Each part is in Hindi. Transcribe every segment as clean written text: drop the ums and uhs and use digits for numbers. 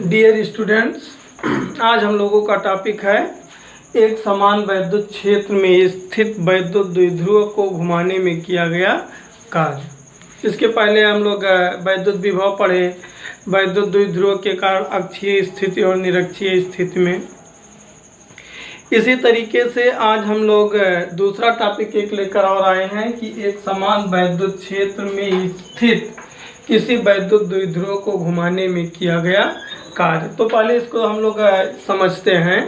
डियर स्टूडेंट्स, आज हम लोगों का टॉपिक है एक समान वैद्युत क्षेत्र में स्थित वैद्युत द्विध्रुव को घुमाने में किया गया कार्य। इसके पहले हम लोग वैद्युत विभव पढ़े, वैद्युत द्विध्रुव के कारण अक्षीय स्थिति और निरक्षीय स्थिति में। इसी तरीके से आज हम लोग दूसरा टॉपिक एक लेकर और आए हैं कि एक समान वैद्युत क्षेत्र में स्थित किसी वैद्युत द्विध्रुव को घुमाने में किया गया कार्य। तो पहले इसको हम लोग समझते हैं,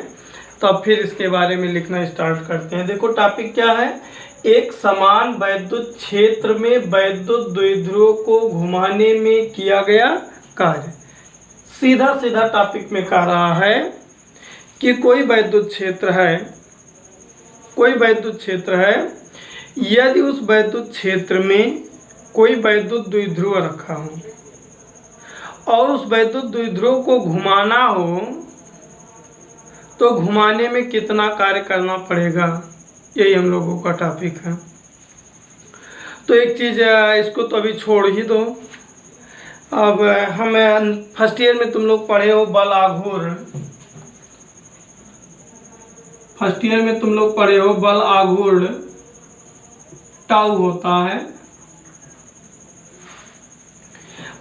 तब फिर इसके बारे में लिखना स्टार्ट करते हैं। देखो टॉपिक क्या है, एक समान वैद्युत क्षेत्र में वैद्युत द्विध्रुव को घुमाने में किया गया कार्य। सीधा सीधा टॉपिक में कह रहा है कि कोई वैद्युत क्षेत्र है, यदि उस वैद्युत क्षेत्र में कोई वैद्युत द्विध्रुव रखा हो और उस वैद्युत द्विध्रुव को घुमाना हो तो घुमाने में कितना कार्य करना पड़ेगा, यही हम लोगों का टॉपिक है। तो एक चीज़ इसको तो अभी छोड़ ही दो। अब हम फर्स्ट ईयर में तुम लोग पढ़े हो बल आघूर्ण, फर्स्ट ईयर में तुम लोग पढ़े हो बल आघूर्ण टाउ होता है।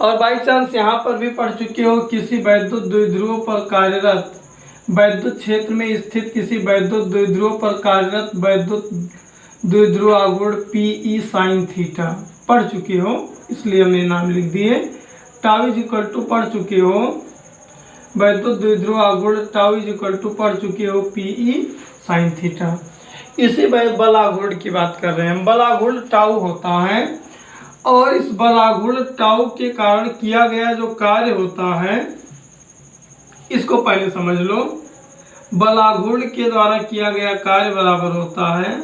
और बाई चांस यहाँ पर भी पढ़ चुके हो किसी वैद्युत द्विध्रुव पर कार्यरत वैद्युत क्षेत्र में स्थित किसी वैद्युत द्विध्रुव पर कार्यरत वैद्युत द्विध्रुव आघूर्ण PE sin थीटा पढ़ चुके हो, इसलिए हमने नाम लिख दिए। टाउ इज इक्वल टू पढ़ चुके हो वैद्युत द्विध्रुव आघूर्ण, टाउ इज इक्वल टू पढ़ चुके हो PE sin थीटा। इसी बल आघूर्ण की बात कर रहे हैं। बल आघूर्ण टाउ होता है और इस बल आघूर्ण टाउ के कारण किया गया जो कार्य होता है इसको पहले समझ लो। बल आघूर्ण के द्वारा किया गया कार्य बराबर होता है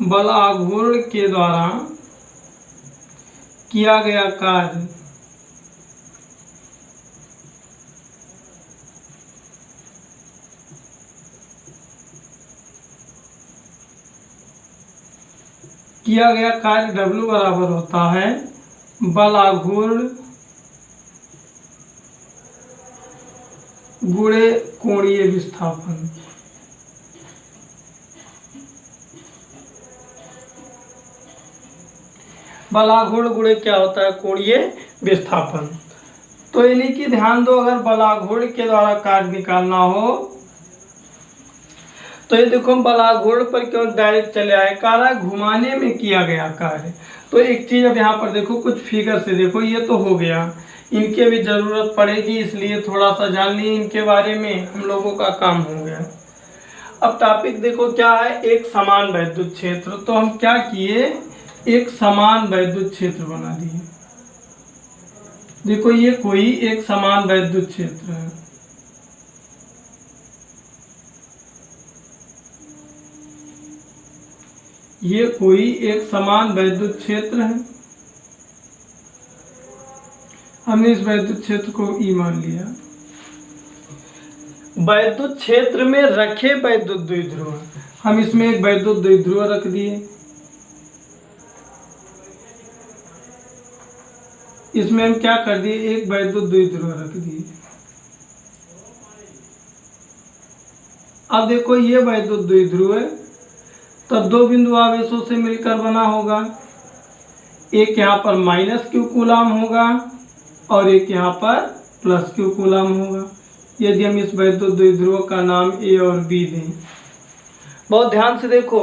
बल आघूर्ण के द्वारा किया गया कार्य W बराबर होता है बल आघूर्ण गुणे कोणीय विस्थापन। बल आघूर्ण गुणे क्या होता है, कोणीय विस्थापन। तो यानी कि ध्यान दो, अगर बल आघूर्ण के द्वारा कार्य निकालना हो तो ये देखो बल आघूर्ण पर क्यों डायरेक्ट चले आए, कार्य घुमाने में किया गया कार्य। तो एक चीज अब यहाँ पर देखो, कुछ फिगर से देखो, ये तो हो गया, इनके भी जरूरत पड़ेगी, इसलिए थोड़ा सा जान लिए इनके बारे में, हम लोगों का काम हो गया। अब टॉपिक देखो क्या है, एक समान वैद्युत क्षेत्र। तो हम क्या किए, एक समान वैद्युत क्षेत्र बना दिए। देखो ये कोई एक समान वैद्युत क्षेत्र है, ये कोई एक समान वैद्युत क्षेत्र है। हमने इस वैद्युत क्षेत्र को E मान लिया। वैद्युत क्षेत्र में रखे वैद्युत द्विध्रुव, हम इसमें एक वैद्युत द्विध्रुव रख दिए, इसमें हम क्या कर दिए, एक वैद्युत द्विध्रुव रख दिए। अब देखो ये वैद्युत द्विध्रुव है, तब दो बिंदु आवेशों से मिलकर बना होगा। एक यहाँ पर -Q कूलाम होगा और एक यहाँ पर +Q कूलाम होगा, यदि हम इस वैद्युत द्विध्रुव का नाम A और B दें। बहुत ध्यान से देखो,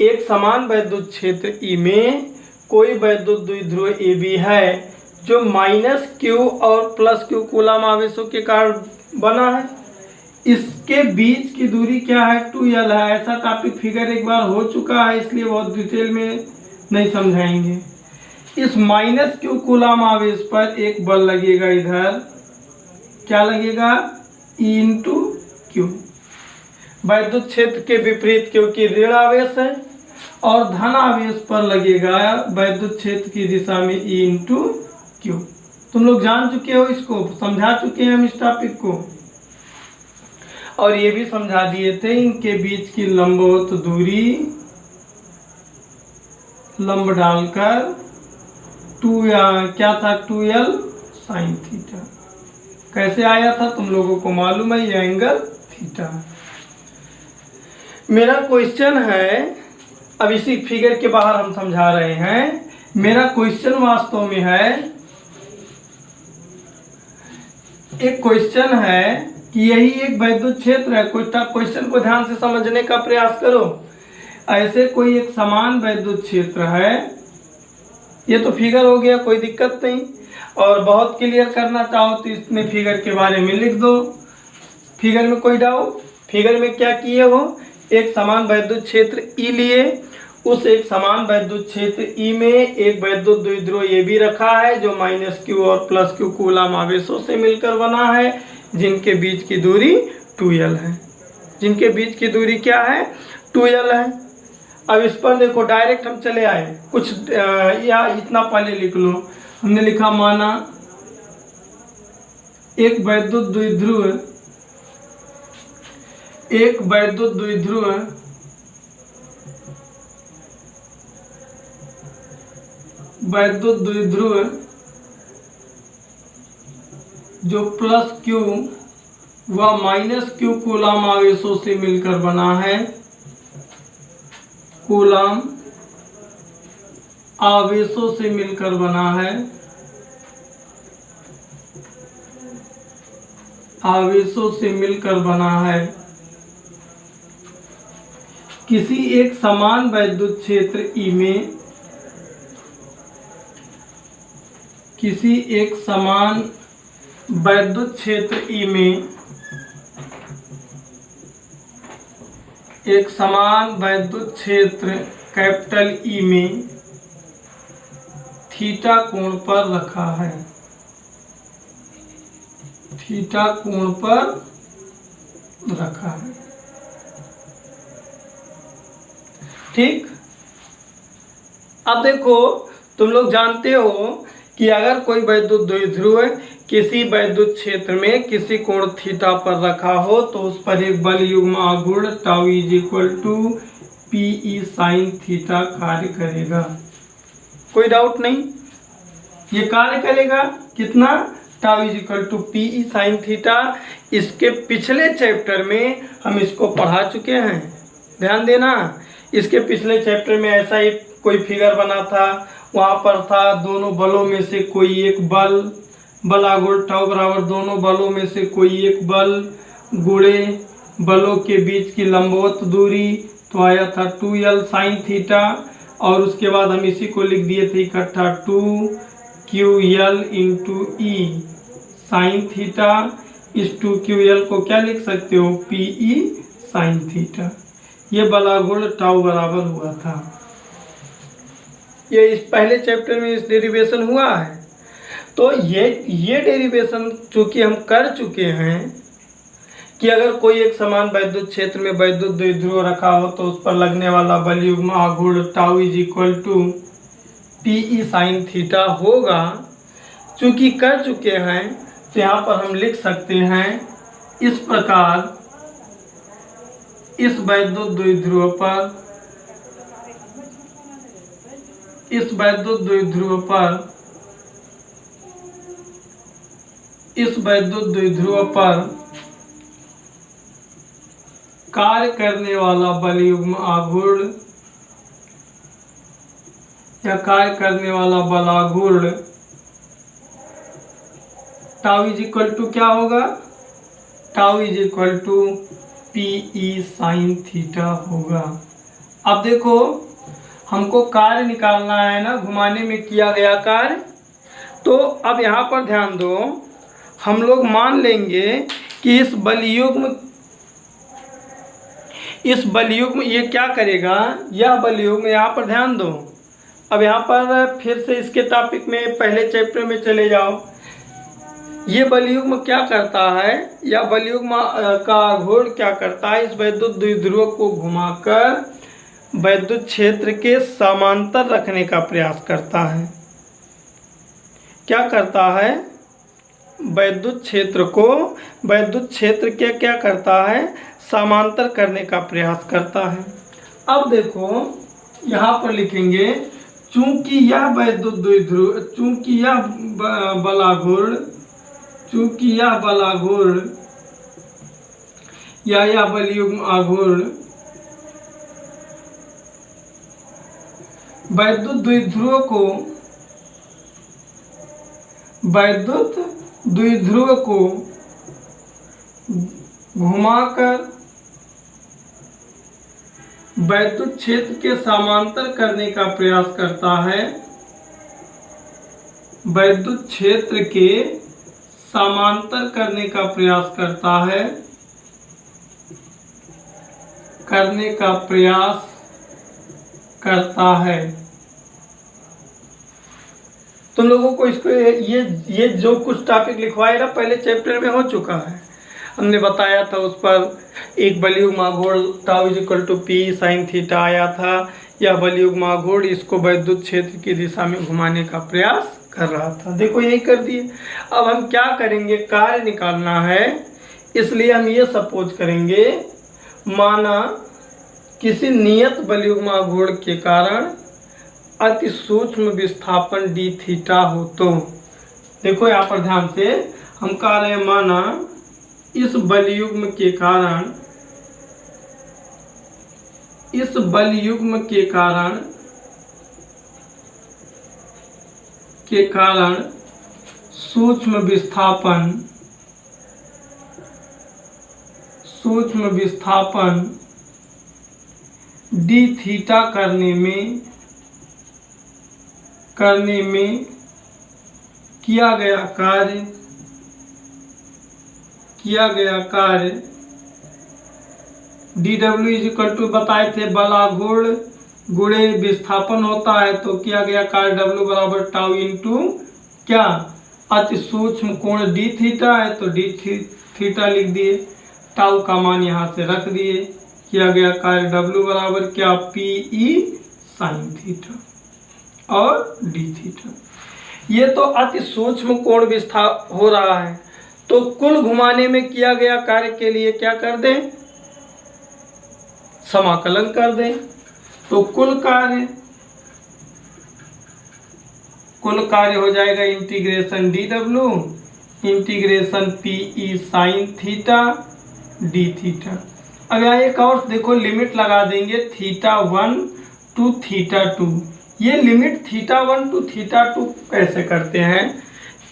एक समान वैद्युत क्षेत्र E में कोई वैद्युत द्विध्रुव AB है जो -Q और +Q कूलाम आवेशों के कारण बना है। इसके बीच की दूरी क्या है, 2L है। ऐसा टॉपिक फिगर एक बार हो चुका है, इसलिए बहुत डिटेल में नहीं समझाएंगे। इस -Q कूलाम आवेश पर एक बल लगेगा, इधर क्या लगेगा, E × Q। वैद्युत क्षेत्र के विपरीत क्योंकि ऋण आवेश है, और धन आवेश पर लगेगा वैद्युत क्षेत्र की दिशा में E × Q। तुम लोग जान चुके हो, इसको समझा चुके हैं हम इस टॉपिक को, और ये भी समझा दिए थे इनके बीच की लंबवत दूरी लंब डालकर क्या था 2l साइन थीटा। कैसे आया था तुम लोगों को मालूम है, ये एंगल थीटा। मेरा क्वेश्चन है, अब इसी फिगर के बाहर हम समझा रहे हैं। मेरा क्वेश्चन वास्तव में है, एक क्वेश्चन है कि यही एक वैद्युत क्षेत्र है। क्वेश्चन को ध्यान से समझने का प्रयास करो। ऐसे कोई एक समान वैद्युत क्षेत्र है, ये तो फिगर हो गया, कोई दिक्कत नहीं। और बहुत क्लियर करना चाहो तो इसमें फिगर के बारे में लिख दो। फिगर में कोई डाउट? फिगर में क्या किए हो, एक समान वैद्युत क्षेत्र ई लिए, उस एक समान वैद्युत क्षेत्र ई में एक वैद्युत द्विध्रुव ये भी रखा है जो -q और +q कूलम आवेशों से मिलकर बना है, जिनके बीच की दूरी 2l है। जिनके बीच की दूरी क्या है, 2l है। अब इस पर देखो, डायरेक्ट हम चले आए, कुछ या इतना पहले लिख लो। हमने लिखा माना एक वैद्युत द्विध्रुव जो +q व -q कूलम आवेशों से मिलकर बना है, कूलम आवेशों से मिलकर बना है, आवेशों से मिलकर बना है। किसी एक समान वैद्युत क्षेत्र ई में, किसी एक समान वैद्युत क्षेत्र ई में, एक समान वैद्युत क्षेत्र कैपिटल ई में थीटा कोण पर रखा है, थीटा कोण पर रखा है। ठीक। अब देखो, तुम लोग जानते हो कि अगर कोई वैद्युत द्विध्रुव किसी वैद्युत क्षेत्र में किसी कोण थीटा पर रखा हो तो उस पर एक बल युग्म आघूर्ण टाउ = PE साइन थीटा कार्य करेगा। कोई डाउट नहीं, ये कार्य करेगा कितना, टाउ = PE साइन थीटा। इसके पिछले चैप्टर में हम इसको पढ़ा चुके हैं, ध्यान देना। इसके पिछले चैप्टर में ऐसा ही कोई फिगर बना था, वहाँ पर था दोनों बलों में से कोई एक बल आघूर्ण टाउ बराबर दोनों बलों में से कोई एक बल गुणे बलों के बीच की लंबवत दूरी, तो आया था 2l साइन थीटा। और उसके बाद हम इसी को लिख दिए थे इकट्ठा 2ql × E साइन थीटा। इस 2ql को क्या लिख सकते हो, PE साइन थीटा। ये बलागुण टाउ बराबर हुआ था। ये इस पहले चैप्टर में इस डेरिवेशन हुआ है। तो ये डेरिवेशन चूंकि हम कर चुके हैं कि अगर कोई एक समान वैद्युत क्षेत्र में वैद्युत द्विध्रुव रखा हो तो उस पर लगने वाला बल युग्म आघूर्ण टाउ = PE साइन थीटा होगा। चूंकि कर चुके हैं तो यहाँ पर हम लिख सकते हैं इस प्रकार, इस वैद्युत द्विध्रुव पर, इस वैद्युत द्विध्रुव पर, इस वैद्युत द्विध्रुव पर कार्य करने वाला बल युग्म आघूर्ण या कार्य करने वाला बल आघूर्ण टाउ = क्या होगा, टाउ = PE साइन थीटा होगा। अब देखो, हमको कार्य निकालना है ना, घुमाने में किया गया कार्य। तो अब यहाँ पर ध्यान दो, हम लोग मान लेंगे कि इस बलयुग्म ये क्या करेगा, यह बलयुग्म, यहाँ पर ध्यान दो। अब यहाँ पर फिर से इसके टॉपिक में पहले चैप्टर में चले जाओ। ये बलयुग्म क्या करता है, या बलयुग्म का आघूर्ण क्या करता है, इस वैद्युत द्विध्रुव को घुमाकर वैद्युत क्षेत्र के समांतर रखने का प्रयास करता है। क्या करता है, वैद्युत क्षेत्र को वैद्युत क्षेत्र के क्या करता है, समांतर करने का प्रयास करता है। अब देखो यहाँ पर लिखेंगे चूंकि यह वैद्युत द्विध्रुव, चूंकि यह बलाघूर्ण या यह बलयुग्म आघूर्ण वैद्युत द्विध्रुव को घुमाकर वैद्युत क्षेत्र के समांतर करने का प्रयास करता है, वैद्युत क्षेत्र के समांतर करने का प्रयास करता है। तुम लोगों को इसको ये जो कुछ टॉपिक लिखवाएगा पहले चैप्टर में हो चुका है, हमने बताया था। उस पर एक बलयुग्म आघूर्ण tau equal to P sine theta आया था। यह बलयुग्म आघूर्ण इसको वैद्युत क्षेत्र की दिशा में घुमाने का प्रयास कर रहा था। देखो यही कर दिए। अब हम क्या करेंगे, कार्य निकालना है, इसलिए हम ये सपोज करेंगे, माना किसी नियत बलयुग्म आघूर्ण के कारण अति सूक्ष्म विस्थापन डी थीटा हो तो, देखो यहाँ पर ध्यान से हम कह रहे हैं, माना इस बलयुग्म के कारण सूक्ष्म विस्थापन डी थीटा करने में किया गया कार्य dw इज इक्वल टू बताए थे बलाघूर्ण गुणे विस्थापन होता है, तो किया गया कार्य w बराबर टाउ इंटू क्या, अति सूक्ष्म कोण डी थीटा है, तो डी थीटा लिख दिए, टाउ का मान यहाँ से रख दिए। किया गया कार्य w बराबर क्या, पी ई साइन थीटा और डी थीटा। ये तो अति सूक्ष्म कोण विस्थापन हो रहा है, तो कुल घुमाने में किया गया कार्य के लिए क्या कर दें, समाकलन कर दें। तो कुल कार्य हो जाएगा integration dw integration P E sign theta D theta. अब यहाँ एक और देखो लिमिट लगा देंगे θ1 टू θ2। ये लिमिट θ1 टू θ2 कैसे करते हैं,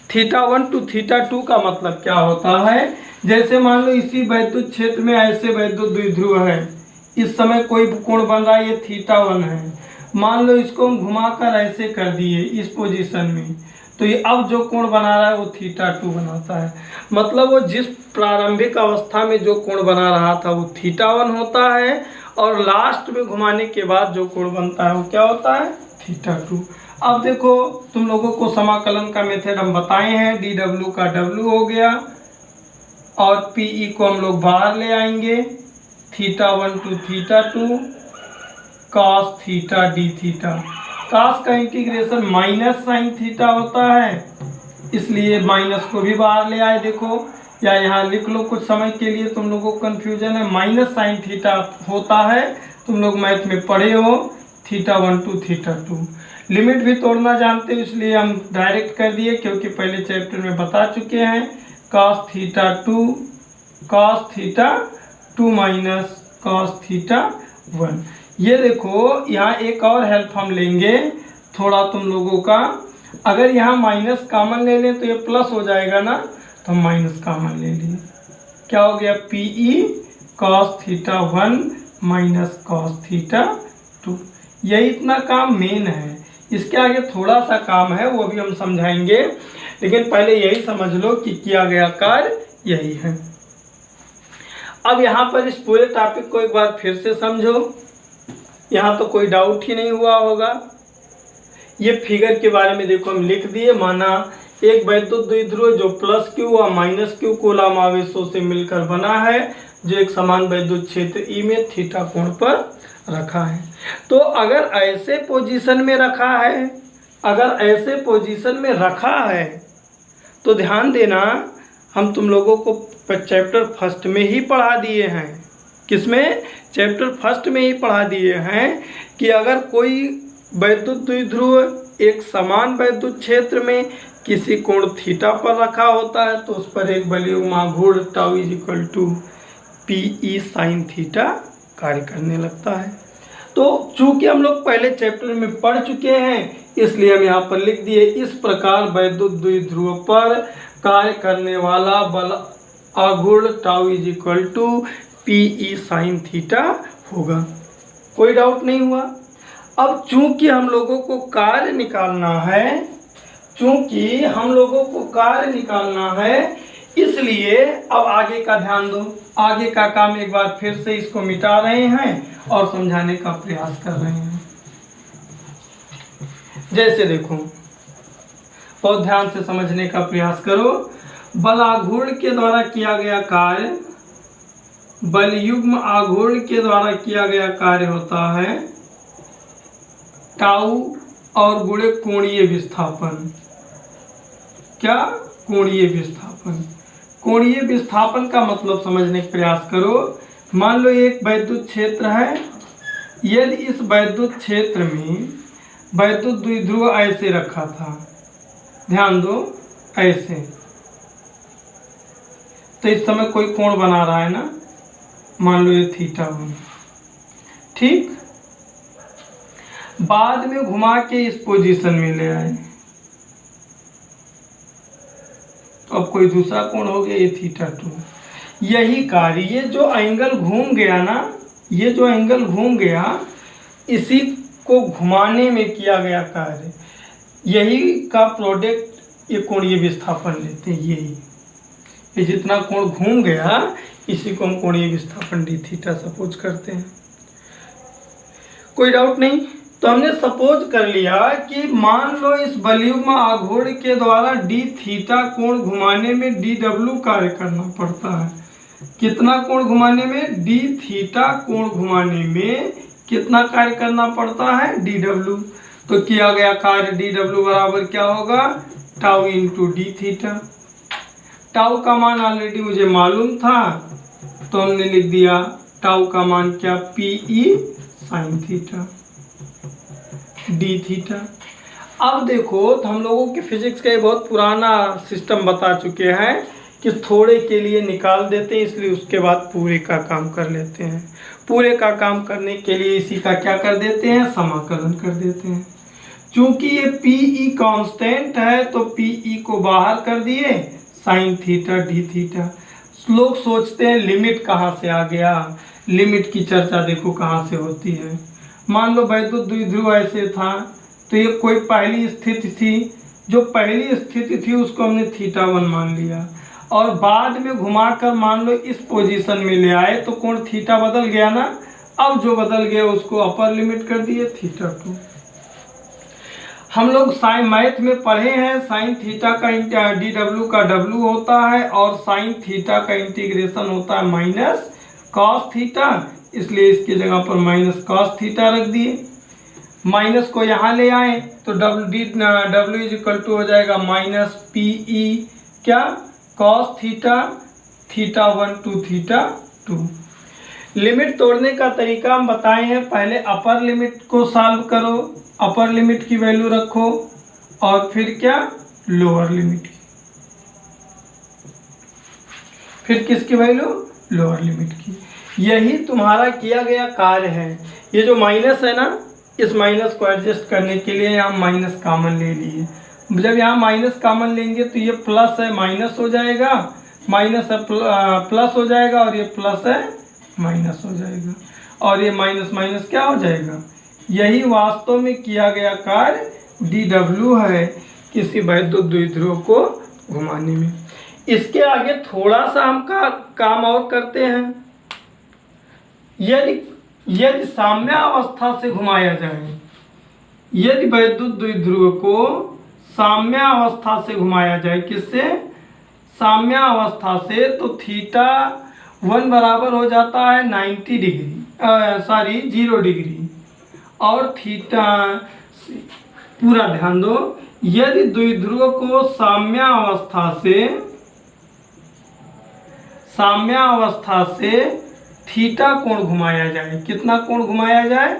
θ1 टू θ2 का मतलब क्या होता है, जैसे मान लो इसी वैद्युत क्षेत्र में ऐसे वैद्युत द्विध्रुव है, इस समय कोई कोण बन रहा है, ये θ1 है, मान लो इसको हम घुमाकर ऐसे कर दिए इस पोजीशन में, तो ये अब जो कोण बना रहा है वो θ2 बनाता है। मतलब वो जिस प्रारंभिक अवस्था में जो कोण बना रहा था वो θ1 होता है, और लास्ट में घुमाने के बाद जो कोण बनता है वो क्या होता है, θ2। अब देखो तुम लोगों को समाकलन का मेथड हम बताए हैं, dw का w हो गया और pe को हम लोग बाहर ले आएंगे, θ1 to θ2 cos theta D theta. cos का इंटीग्रेशन माइनस साइन थीटा होता है, इसलिए माइनस को भी बाहर ले आए। देखो या यहाँ लिख लो, कुछ समय के लिए तुम लोगों को कन्फ्यूजन है, माइनस साइन थीटा होता है, तुम लोग मैथ में पढ़े हो, θ1 टू θ2। लिमिट भी तोड़ना जानते हो इसलिए हम डायरेक्ट कर दिए, क्योंकि पहले चैप्टर में बता चुके हैं। cos θ2 minus cos θ1। ये देखो यहाँ एक और हेल्प हम लेंगे थोड़ा तुम लोगों का, अगर यहाँ माइनस कॉमन ले लें तो ये प्लस हो जाएगा ना, तो हम माइनस कॉमन ले लिए, क्या हो गया, PE cos θ1 माइनस cos θ2। यही इतना काम मेन है, इसके आगे थोड़ा सा काम है वो भी हम समझाएंगे, लेकिन पहले यही समझ लो कि किया गया कार्य यही है। अब यहाँ पर इस पूरे टॉपिक को एक बार फिर से समझो, यहाँ तो कोई डाउट ही नहीं हुआ होगा। ये फिगर के बारे में देखो हम लिख दिए, माना एक वैद्युत द्विध्रुव जो प्लस क्यू और माइनस क्यू कूलम आवेशों से मिलकर बना है, जो एक समान वैद्युत क्षेत्र ई में थीटा कोण पर रखा है। तो अगर ऐसे पोजीशन में रखा है, तो ध्यान देना, हम तुम लोगों को चैप्टर फर्स्ट में ही पढ़ा दिए हैं, किसमें, चैप्टर फर्स्ट में ही पढ़ा दिए हैं कि अगर कोई वैद्युत द्विध्रुव एक समान वैद्युत क्षेत्र में किसी कोण थीटा पर रखा होता है तो उस पर एक बलयुग्म आघूर्ण tau is equal to P E sine theta कार्य करने लगता है। तो चूंकि हम लोग पहले चैप्टर में पढ़ चुके हैं इसलिए हम यहाँ पर लिख दिए, इस प्रकार वैद्युत द्विध्रुव पर कार्य करने वाला बल आघूर्ण tau is equal to P E sine theta होगा। कोई डाउट नहीं हुआ। अब चूंकि हम लोगों को कार्य निकालना है इसलिए अब आगे का ध्यान दो। आगे का काम एक बार फिर से इसको मिटा रहे हैं और समझाने का प्रयास कर रहे हैं। जैसे देखो, बहुत ध्यान से समझने का प्रयास करो। बल आघूर्ण के द्वारा किया गया कार्य, बलयुग्म आघूर्ण के द्वारा किया गया कार्य होता है टाउ और गुणे कोणीय विस्थापन। क्या? कोणीय विस्थापन। कोणीय विस्थापन का मतलब समझने का प्रयास करो। मान लो एक वैद्युत क्षेत्र है, यदि इस वैद्युत क्षेत्र में वैद्युत द्विध्रुव ऐसे रखा था, ध्यान दो ऐसे, तो इस समय कोई कोण बना रहा है ना, मान लो ये थीटा बना, ठीक। बाद में घुमा के इस पोजीशन में ले आए तो अब कोई दूसरा कोण हो गया, ये थीटा 2। यही कार्य, ये जो एंगल घूम गया ना, ये जो एंगल घूम गया इसी को घुमाने में किया गया कार्य, यही का प्रोडक्ट ये कोणीय विस्थापन लेते हैं। यही ये जितना कोण घूम गया इसी को हम कोणीय विस्थापन डी थीटा सपोज करते हैं। कोई डाउट नहीं। तो हमने सपोज कर लिया कि मान लो इस बलयुग्म आघूर्ण के द्वारा डी थीटा कोण घुमाने में डी डब्ल्यू कार्य करना पड़ता है। कितना कोण घुमाने में? डी थीटा कोण घुमाने में कितना कार्य करना पड़ता है? D W. तो किया गया कार्य डी डब्ल्यू बराबर क्या होगा? Tau into D theta. Tau का मान ऑलरेडी मुझे मालूम था तो हमने लिख दिया टाउ का मान क्या? P E sine theta D theta. अब देखो, तो हम लोगों के फिजिक्स का ये बहुत पुराना सिस्टम बता चुके हैं कि थोड़े के लिए निकाल देते हैं, इसलिए उसके बाद पूरे का काम कर लेते हैं। पूरे का काम करने के लिए इसी का क्या कर देते हैं? समाकलन कर देते हैं। चूंकि ये पीई कांस्टेंट है तो पीई को बाहर कर दिए, साइन थीटा डी थीटा। लोग सोचते हैं लिमिट कहाँ से आ गया। लिमिट की चर्चा देखो कहाँ से होती है। मान लो वैद्युत द्विध्रुव ऐसे था तो ये कोई पहली स्थिति थी, जो पहली स्थिति थी उसको हमने थीटा 1 मान लिया और बाद में घुमाकर मान लो इस पोजीशन में ले आए तो कोण थीटा बदल गया ना। अब जो बदल गया उसको अपर लिमिट कर दिए थीटा 2। हम लोग साइन मैथ में पढ़े हैं, साइन थीटा का डी डब्ल्यू का डब्ल्यू होता है और साइन थीटा का इंटीग्रेशन होता है माइनस कॉस थीटा, इसलिए इसकी जगह पर माइनस कॉस थीटा रख दिए। माइनस को यहाँ ले आए तो डब्ल्यू इज इक्वल टू हो जाएगा माइनस पीई क्या? Cos theta theta 1 to theta 2। Limit तोड़ने का तरीका हम बताए हैं। पहले अपर लिमिट को सॉल्व करो, अपर लिमिट की वैल्यू रखो और फिर क्या? लोअर लिमिट की। फिर किसकी वैल्यू? लोअर लिमिट की। यही तुम्हारा किया गया कार्य है। ये जो माइनस है ना, इस माइनस को एडजस्ट करने के लिए यहाँ माइनस कॉमन ले लिए। जब यहाँ माइनस कॉमन लेंगे तो ये प्लस है माइनस हो जाएगा, माइनस है प्लस हो जाएगा और ये प्लस है माइनस हो जाएगा और ये माइनस माइनस क्या हो जाएगा? यही वास्तव में किया गया कार्य डी डब्ल्यू है किसी वैद्युत द्विध्रुव को घुमाने में। इसके आगे थोड़ा सा हम काम और करते हैं। यदि साम्यावस्था से घुमाया जाए, यदि वैद्युत द्विध्रुव को साम्यावस्था से घुमाया जाए, किससे? साम्यावस्था से, तो थीटा 1 बराबर हो जाता है 90 डिग्री, 0 डिग्री और थीटा, पूरा ध्यान दो, यदि द्विध्रुव को साम्यावस्था से थीटा कोण घुमाया जाए, कितना कोण घुमाया जाए?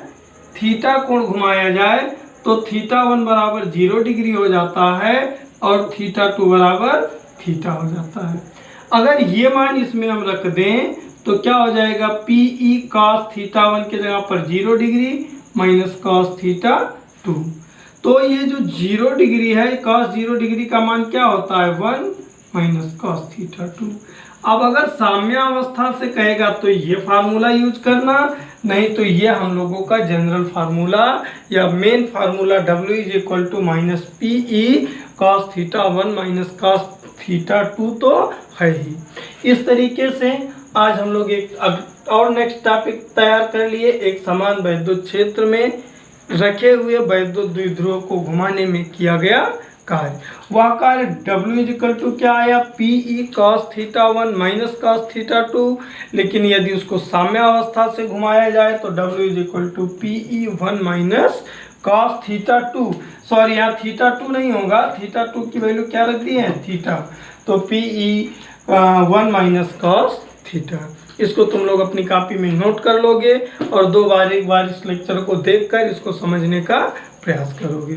थीटा कोण घुमाया जाए तो थीटा 1 बराबर 0 डिग्री हो जाता है और थीटा 2 बराबर थीटा हो जाता है। अगर ये मान इसमें हम रख दें तो क्या हो जाएगा, पी ई कॉस थीटा 1 की जगह पर 0 डिग्री माइनस कॉस थीटा 2। तो ये जो 0 डिग्री है, कॉस 0 डिग्री का मान क्या होता है 1 माइनस कॉस थीटा 2। अब अगर साम्यावस्था से कहेगा तो ये फार्मूला यूज करना, नहीं तो ये हम लोगों का जनरल फार्मूला या main formula W is equal to minus P E cos theta 1 minus cos theta 2 तो है ही। इस तरीके से आज हम लोग एक और नेक्स्ट टॉपिक तैयार कर लिए। एक समान वैद्युत क्षेत्र में रखे हुए वैद्युत द्विध्रुवों को घुमाने में किया गया कार्य। वह कार्य W इज इक्वल टू क्या आया, P E cos theta 1 minus cos theta 2। लेकिन यदि उसको साम्यावस्था से घुमाया जाए तो W is equal to P E 1 minus cos theta 2। Sorry, यहाँ थीटा 2 नहीं होगा, थीटा 2 की वैल्यू क्या रख दी है थीटा, तो P E 1 minus cos theta. इसको तुम लोग अपनी कॉपी में नोट कर लोगे और एक बार इस लेक्चर को देखकर इसको समझने का प्रयास करोगे।